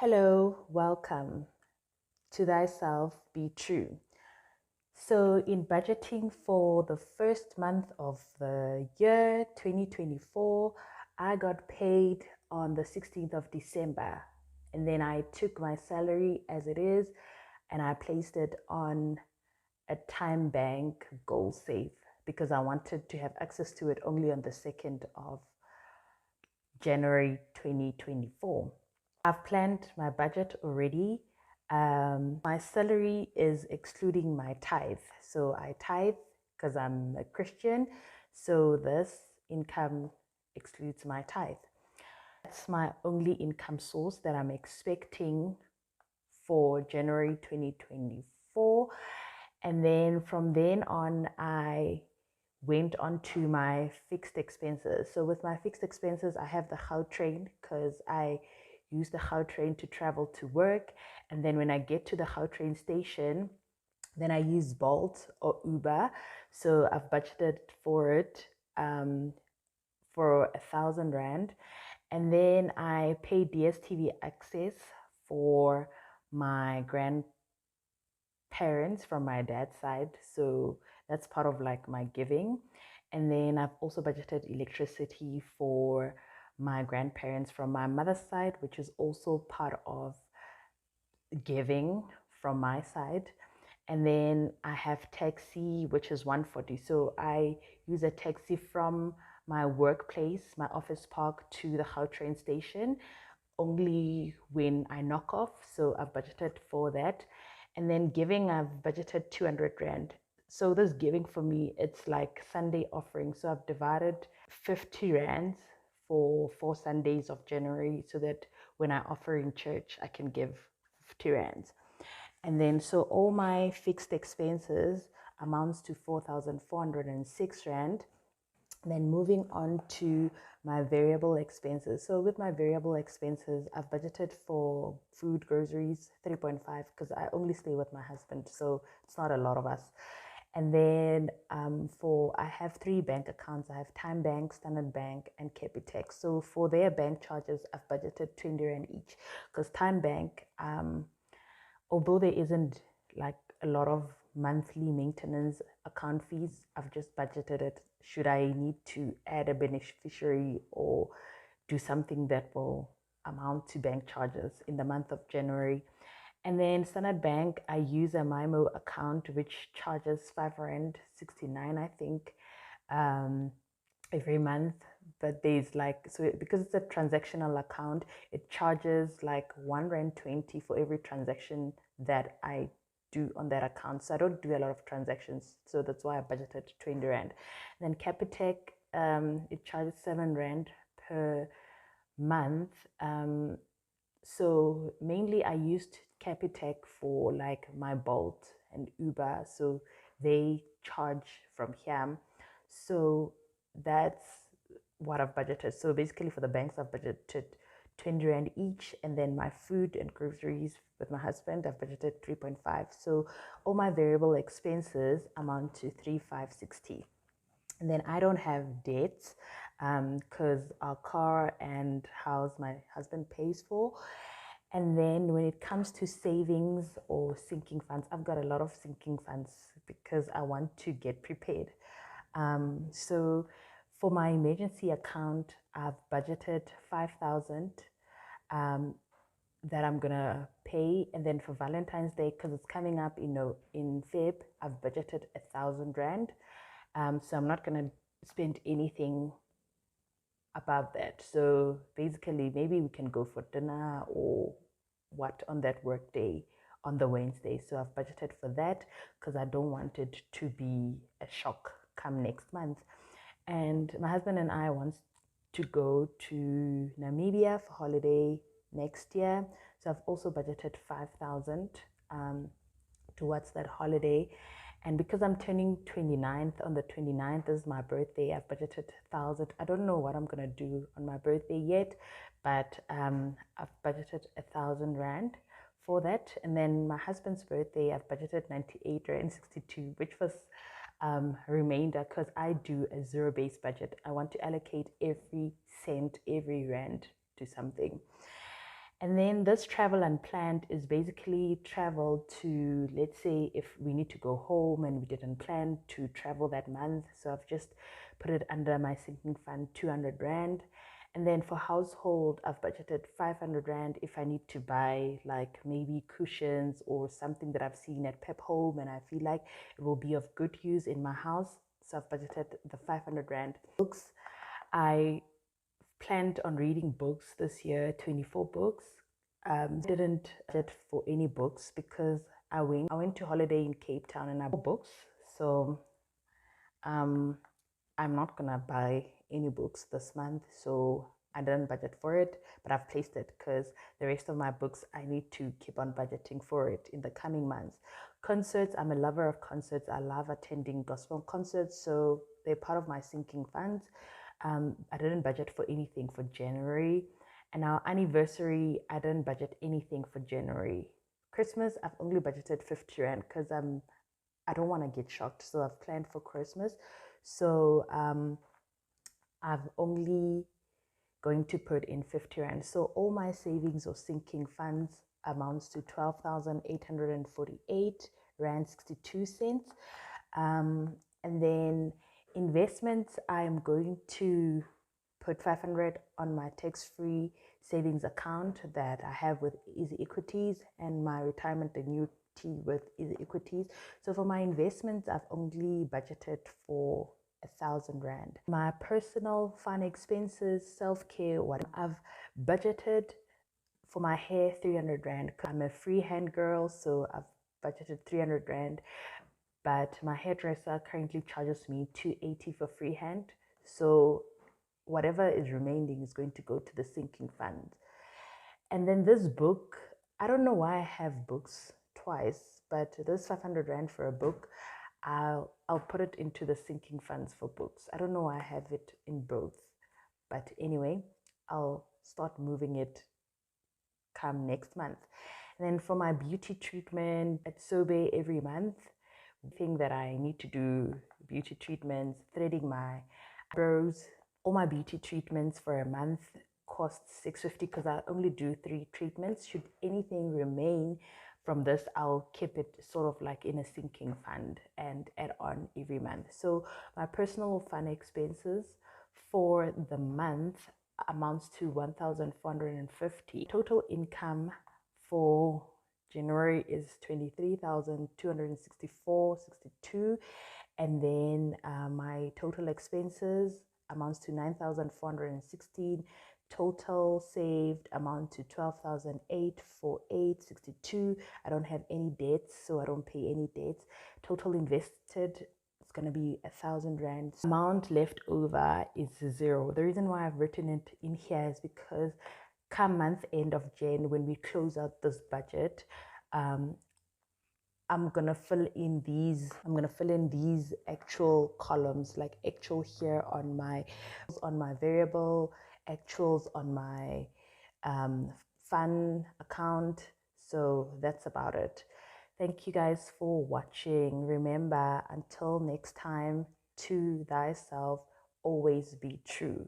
Hello, welcome. To thyself be true. So, in budgeting for the first month of the year 2024, I got paid on the 16th of December. And then I took my salary as it is and I placed it on a Time Bank Goal Save because I wanted to have access to it only on the 2nd of January 2024. I've planned my budget already. My salary is excluding my tithe. So I tithe because I'm a Christian. So this income excludes my tithe. That's my only income source that I'm expecting for January 2024. And then from then on, I went on to my fixed expenses. So with my fixed expenses, I have the Gautrain because I use the Gautrain to travel to work. And then when I get to the Gautrain station, then I use Bolt or Uber. So I've budgeted for it for 1,000 Rand. And then I pay DSTV access for my grandparents from my dad's side. So that's part of like my giving. And then I've also budgeted electricity for my grandparents from my mother's side, which is also part of giving from my side. And then I have taxi, which is 140. So I use a taxi from my workplace, my office park, to the Gautrain station only when I knock off. So I've budgeted for that. And then giving, I've budgeted 200 Rand. So this giving for me, it's like Sunday offering. So I've divided 50 Rands for 4 Sundays of January so that when I offer in church, I can give 50 Rands. And then, so all my fixed expenses amounts to 4,406 Rand. Then moving on to my variable expenses. So with my variable expenses, I've budgeted for food, groceries, 3.5 because I only stay with my husband, so it's not a lot of us. And then I have 3 bank accounts. I have Time Bank, Standard Bank, and Capitec. So for their bank charges, I've budgeted 20 Rand each because Time Bank, although there isn't like a lot of monthly maintenance account fees, I've just budgeted it should I need to add a beneficiary or do something that will amount to bank charges in the month of January. And then Standard Bank, I use a MIMO account which charges 5 Rand 69, I think, every month. But there's like, so because it's a transactional account, it charges like 1 Rand 20 for every transaction that I do on that account. So I don't do a lot of transactions. So that's why I budgeted 20 Rand. And then Capitec, it charges 7 Rand per month. So mainly I used Capitec for like my Bolt and Uber. So they charge from here. So that's what I've budgeted. So basically for the banks, I've budgeted 20 Rand each. And then my food and groceries with my husband, I've budgeted 3.5. So all my variable expenses amount to 3,560. And then I don't have debts because our car and house my husband pays for. And then when it comes to savings or sinking funds, I've got a lot of sinking funds because I want to get prepared. So for my emergency account, I've budgeted 5,000 that I'm gonna pay, and then for Valentine's Day, because it's coming up in Feb, I've budgeted 1,000 Rand. So I'm not gonna spend anything above that. So basically, maybe we can go for dinner or what on that work day on the Wednesday. So I've budgeted for that because I don't want it to be a shock come next month. And my husband and I want to go to Namibia for holiday next year. So I've also budgeted 5,000 towards that holiday. And because I'm turning 29th, on the 29th is my birthday, I've budgeted 1,000. I don't know what I'm going to do on my birthday yet, but I've budgeted 1,000 Rand for that. And then my husband's birthday, I've budgeted 98 Rand 62, which was remainder because I do a zero-based budget. I want to allocate every cent, every Rand to something. And then this travel unplanned is basically travel to, let's say, if we need to go home and we didn't plan to travel that month. So I've just put it under my sinking fund, 200 Rand. And then for household, I've budgeted 500 Rand if I need to buy like maybe cushions or something that I've seen at Pep Home and I feel like it will be of good use in my house. So I've budgeted the 500 Rand. Books, I planned on reading books this year, 24 books. Didn't budget for any books because I went to holiday in Cape Town and I bought books. So I'm not gonna buy any books this month. So I didn't budget for it, but I've placed it because the rest of my books I need to keep on budgeting for it in the coming months. Concerts, I'm a lover of concerts. I love attending gospel concerts, so they're part of my sinking funds. I didn't budget for anything for January. And our anniversary, I didn't budget anything for January. Christmas, I've only budgeted 50 Rand because I don't want to get shocked. So I've planned for Christmas. So I've only going to put in 50 Rand. So all my savings or sinking funds amounts to 12,848 Rand 62 cents. And then investments, I'm going to put 500 on my tax-free savings account that I have with Easy Equities and my retirement annuity with Easy Equities. So for my investments, I've only budgeted for 1,000 Rand. My personal fun expenses, self-care, what I've budgeted for my hair, 300 Rand. I'm a freehand girl, so I've budgeted 300 Rand. But my hairdresser currently charges me 280 for freehand. So whatever is remaining is going to go to the sinking fund. And then this book, I don't know why I have books twice, but this 500 Rand for a book, I'll put it into the sinking funds for books. I don't know why I have it in both. But anyway, I'll start moving it come next month. And then for my beauty treatment at Sobe every month, thing that I need to do, beauty treatments, threading my eyebrows, all my beauty treatments for a month costs 650 because I only do 3 treatments. Should anything remain from this, I'll keep it sort of like in a sinking fund and add on every month. So my personal fun expenses for the month amounts to 1,450. Total income for January is 23,264.62, and then my total expenses amounts to 9,416. Total saved amount to 12,848.62. I don't have any debts, so I don't pay any debts. Total invested, it's gonna be 1,000 Rand. Amount left over is 0. The reason why I've written it in here is because come month end of Jan, when we close out this budget, I'm gonna fill in these actual columns, like actual here on my variable, actuals on my fun account. So that's about it. Thank you guys for watching. Remember, until next time, to thyself always be true.